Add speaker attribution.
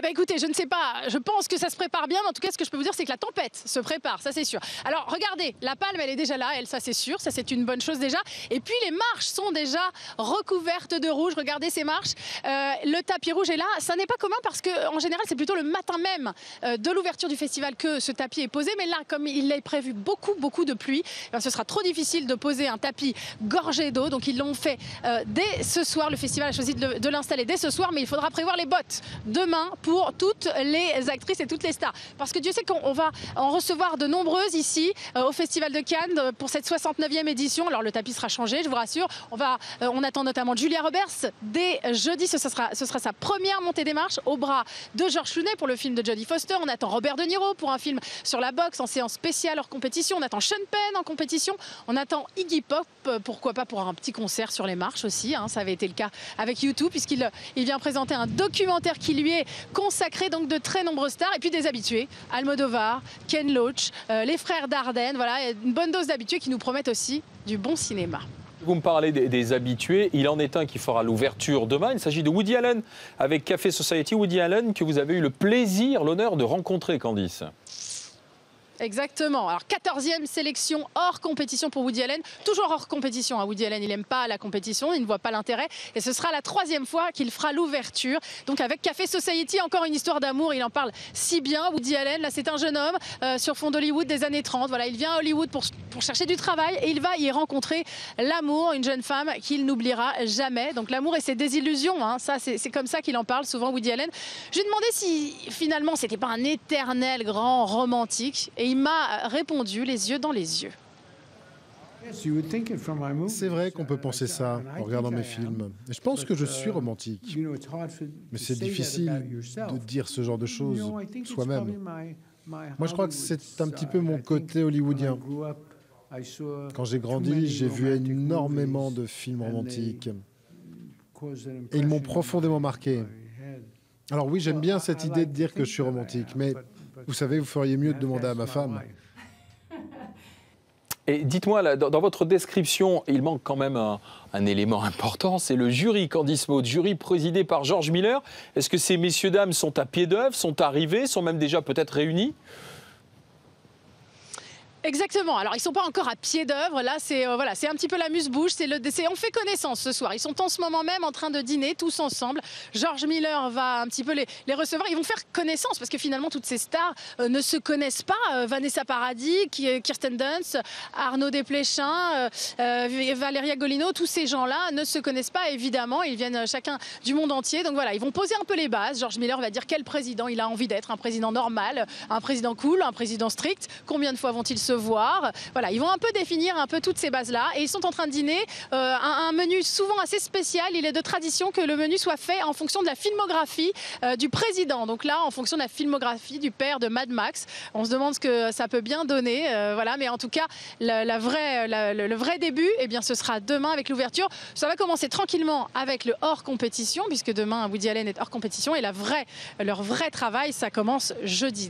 Speaker 1: Écoutez, je ne sais pas, je pense que ça se prépare bien, mais en tout cas, ce que je peux vous dire, c'est que la tempête se prépare, ça c'est sûr. Alors, regardez, la palme, elle est déjà là, elle, ça c'est sûr, ça c'est une bonne chose déjà. Et puis, les marches sont déjà recouvertes de rouge, regardez ces marches. Le tapis rouge est là, ça n'est pas commun parce qu'en général, c'est plutôt le matin même de l'ouverture du festival que ce tapis est posé. Mais là, comme il est prévu beaucoup de pluie, ce sera trop difficile de poser un tapis gorgé d'eau. Donc, ils l'ont fait dès ce soir. Le festival a choisi de l'installer dès ce soir, mais il faudra prévoir les bottes demain pour toutes les actrices et toutes les stars. Parce que Dieu sait qu'on va en recevoir de nombreuses ici au Festival de Cannes pour cette 69e édition. Alors le tapis sera changé, je vous rassure. On attend notamment Julia Roberts dès jeudi. Ce sera sa première montée des marches au bras de George Clooney pour le film de Jodie Foster. On attend Robert De Niro pour un film sur la boxe en séance spéciale hors compétition. On attend Sean Penn en compétition. On attend Iggy Pop, pourquoi pas pour un petit concert sur les marches aussi. Ça avait été le cas avec U2 puisqu'il vient présenter un documentaire qui lui est consacré, donc de très nombreuses stars et puis des habitués, Almodovar, Ken Loach, les frères Dardenne, voilà, une bonne dose d'habitués qui nous promettent aussi du bon cinéma.
Speaker 2: Vous me parlez des habitués, il en est un qui fera l'ouverture demain, il s'agit de Woody Allen avec Café Society. Woody Allen que vous avez eu le plaisir, l'honneur de rencontrer, Candice.
Speaker 1: Exactement. Alors 14e sélection hors compétition pour Woody Allen. Toujours hors compétition. Woody Allen, il n'aime pas la compétition, il ne voit pas l'intérêt. Et ce sera la 3e fois qu'il fera l'ouverture. Donc avec Café Society, encore une histoire d'amour. Il en parle si bien. Woody Allen, là c'est un jeune homme sur fond d'Hollywood des années 30. Voilà, il vient à Hollywood pour chercher du travail et il va y rencontrer l'amour, une jeune femme qu'il n'oubliera jamais. Donc l'amour et ses désillusions, ça c'est comme ça qu'il en parle souvent, Woody Allen. Je lui ai demandé si finalement c'était pas un éternel grand romantique. Et il m'a répondu les yeux dans les yeux.
Speaker 3: C'est vrai qu'on peut penser ça en regardant mes films. Et je pense que je suis romantique. Mais c'est difficile de dire ce genre de choses soi-même. Moi, je crois que c'est un petit peu mon côté hollywoodien. Quand j'ai grandi, j'ai vu énormément de films romantiques. Et ils m'ont profondément marqué. Alors oui, j'aime bien cette idée de dire que je suis romantique, mais vous savez, vous feriez mieux de demander à ma femme.
Speaker 2: Et dites-moi, dans votre description, il manque quand même un élément important, c'est le jury, Candice Maud, jury présidé par George Miller. Est-ce que ces messieurs-dames sont à pied d'œuvre, sont arrivés, sont même déjà peut-être réunis ?
Speaker 1: Exactement. Alors, ils ne sont pas encore à pied d'œuvre. Là, c'est un petit peu l'amuse-bouche. On fait connaissance ce soir. Ils sont en ce moment même en train de dîner tous ensemble. George Miller va un petit peu les recevoir. Ils vont faire connaissance parce que finalement, toutes ces stars ne se connaissent pas. Vanessa Paradis, Kirsten Dunst, Arnaud Desplechin, Valeria Golino, tous ces gens-là ne se connaissent pas, évidemment. Ils viennent chacun du monde entier. Donc voilà, ils vont poser un peu les bases. George Miller va dire quel président il a envie d'être. Un président normal, un président cool, un président strict. Combien de fois vont-ils se voir? Voilà, ils vont un peu définir un peu toutes ces bases-là et ils sont en train de dîner un menu souvent assez spécial. Il est de tradition que le menu soit fait en fonction de la filmographie du président. Donc là, en fonction de la filmographie du père de Mad Max. On se demande ce que ça peut bien donner. Voilà, mais en tout cas, le vrai début, eh bien, ce sera demain avec l'ouverture. Ça va commencer tranquillement avec le hors compétition, puisque demain, Woody Allen est hors compétition et leur vrai travail, ça commence jeudi.